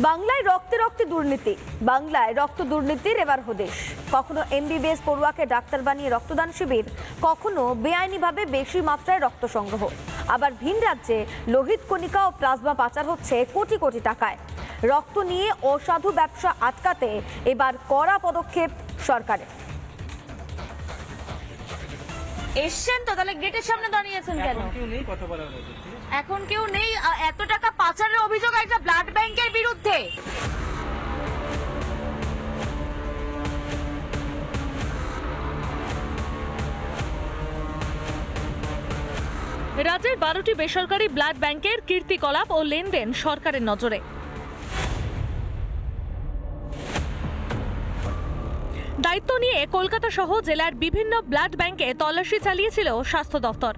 বাংলায় রক্তে রক্তে দুর্নীতি, বাংলায় রক্ত দুর্নীতির এবার হদিশ। কখনো এমবিবিএস পড়ুয়াকে ডাক্তার বানিয়ে রক্তদান শিবির, কখনো বেআইনিভাবে বেশি মাত্রায় রক্ত সংগ্রহ, আবার ভিন রাজ্যে লোহিত কণিকা ও প্লাজমা পাচার হচ্ছে কোটি কোটি টাকায়। রক্ত নিয়ে অসাধু ব্যবসা আটকাতে এবার কড়া পদক্ষেপ সরকারের। এসছেন তো, তাহলে গেটের সামনে দাঁড়িয়েছেন কেন? এখন কেউ নেই। এত টাকা পাচারের অভিযোগ একটা ব্লাড ব্যাংকের বিরুদ্ধে। রাজ্যের 12টি বেসরকারি ব্লাড ব্যাংকের কীর্তিকলাপ ও লেনদেন সরকারের নজরে। দায়িত্ব নিয়ে কলকাতা সহ জেলার বিভিন্ন ব্লাড ব্যাংকে তল্লাশি চালিয়েছিল স্বাস্থ্য দফতর।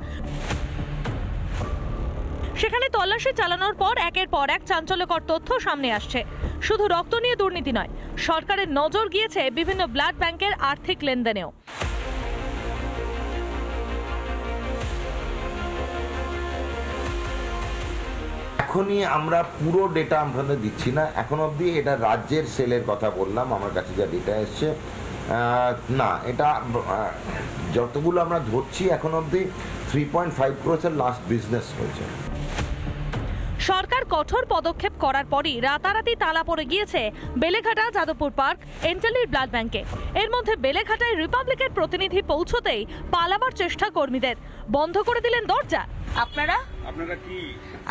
সেখানে তল্লাশি চালানোর পর একের পর এক চাঞ্চল্যকর তথ্য সামনে আসছে। শুধু রক্ত নিয়ে দুর্নীতি নয়, সরকারের নজর গিয়েছে বিভিন্ন ব্লাড ব্যাংকের আর্থিক লেনদেনেও। এখনই আমরা পুরো ডেটা আপনাদের দিচ্ছি না, এখন অবধি এটা রাজ্যের সেলের কথা বললাম। আমার কাছে যা ডেটা এসছে, না এটা যতগুলো আমরা ধরছি এখন অবধি 3.5 ক্রোরের লাস্ট বিজনেস হয়েছে। সরকার কঠোর পদক্ষেপ করার পরই রাতারাতি তালা পড়ে গিয়েছে বেলেঘাটা, যাদবপুর পার্ক, এন্টালির ব্লাড ব্যাংকে। এর মধ্যে বেলেঘাটায় রিপাবলিকের প্রতিনিধি পৌঁছতেই পালাবার চেষ্টা কর্মীদের, বন্ধ করে দিলেন দরজা। আপনারা কি?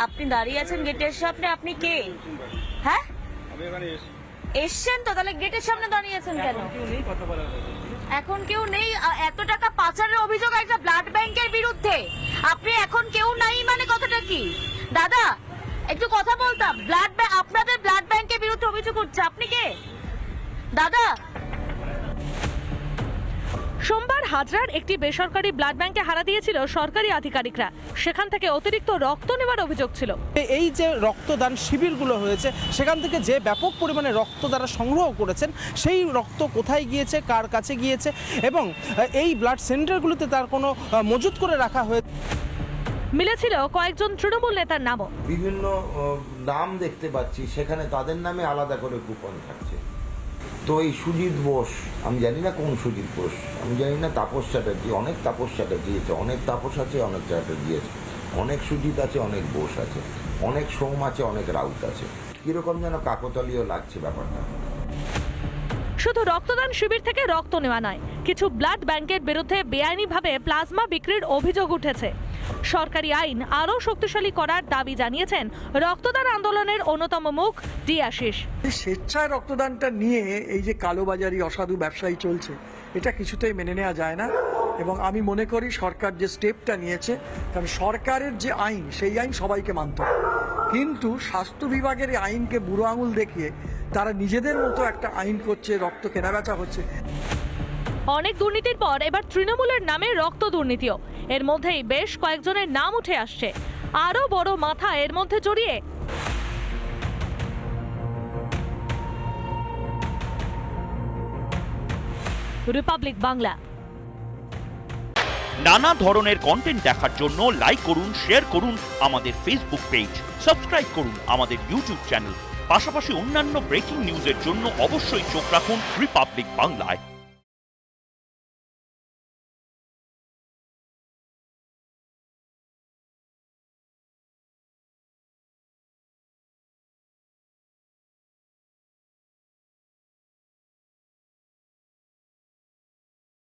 আপনি দাঁড়িয়ে আছেন গেটের সামনে, আপনি কে? হ্যাঁ, এসছেন তো, তাহলে গেটের সামনে দাঁড়িয়েছেন কেন? এখন কেউ নেই। এত টাকা পাচারের অভিযোগ একটা ব্লাড ব্যাংকের বিরুদ্ধে। আপনি এখন কেউ নাই মানে কথাটা কি? দাদা একটু কথা বলতাম। আপনাদের ব্লাড ব্যাংকের বিরুদ্ধে অভিযোগ উঠছে, আপনি কে দাদা? সোমবার হাজরার একটি বেসরকারি ব্লাড ব্যাংকে হানা দিয়েছিল সরকারি আধিকারিকরা। সেখান থেকে অতিরিক্ত রক্ত নেওয়ার অভিযোগ ছিল। এই যে রক্তদান শিবিরগুলো হয়েছে, সেখান থেকে যে ব্যাপক পরিমাণে রক্ত তারা সংগ্রহ করেছেন, সেই রক্ত কোথায় গিয়েছে, কার কাছে গিয়েছে, এবং এই ব্লাড সেন্টারগুলোতে তার কোনো মজুত করে রাখা হয়েছে। মিলেছিল কয়েকজন তৃণমূল নেতার নামও। বিভিন্ন নাম দেখতে পাচ্ছি, সেখানে তাদের নামে আলাদা করে কুপন থাকছে। তো এই সুজিত বোস, আমি জানি না কোন সুজিত বোস, আমি জানি না তাপস চ্যাটার্জি, অনেক তাপস চ্যাটার্জি আছে, অনেক তাপস আছে, অনেক চ্যাটার্জি আছে, অনেক সুজিত আছে, অনেক বোস আছে, অনেক সোম আছে, অনেক রাউত আছে। কিরকম যেন কাকতালীয় লাগছে ব্যাপারটা। শুধু রক্তদান শিবির থেকে রক্ত নেওয়া নয়, কিছু ব্লাড ব্যাংকের বিরুদ্ধে বেআইনিভাবে প্লাজমা বিক্রির অভিযোগ উঠেছে। সরকারি আইন আরও শক্তিশালী করার দাবি জানিয়েছেন রক্তদান আন্দোলনের অন্যতম মুখ ডি আশিস। স্বেচ্ছায় রক্তদানটা নিয়ে এই যে কালোবাজারি অসাধু ব্যবসায়ী চলছে, এটা কিছুতেই মেনে নেওয়া যায় না। এবং আমি মনে করি সরকার যে স্টেপটা নিয়েছে, কারণ সরকারের যে আইন, সেই আইন সবাইকে মানতে হবে, কিন্তু স্বাস্থ্য বিভাগের এই আইনকে বুড়ো আঙুল দেখিয়ে তারা নিজেদের মতো একটা আইন করছে, রক্ত কেনাবেচা হচ্ছে। অনেক দুর্নীতির পর এবার তৃণমূলের নামে রক্ত দুর্নীতিও। এর মধ্যেই বেশ কয়েকজনের নাম উঠে আসছে। আরো বড় মাথা এর মধ্যে জড়িয়ে। রিপাবলিক বাংলা। নানা ধরনের কন্টেন্ট দেখার জন্য লাইক করুন, শেয়ার করুন আমাদের ফেসবুক পেজ, সাবস্ক্রাইব করুন আমাদের ইউটিউব চ্যানেল। পাশাপাশি অন্যান্য ব্রেকিং নিউজের জন্য অবশ্যই চোখ রাখুন রিপাবলিক বাংলায়।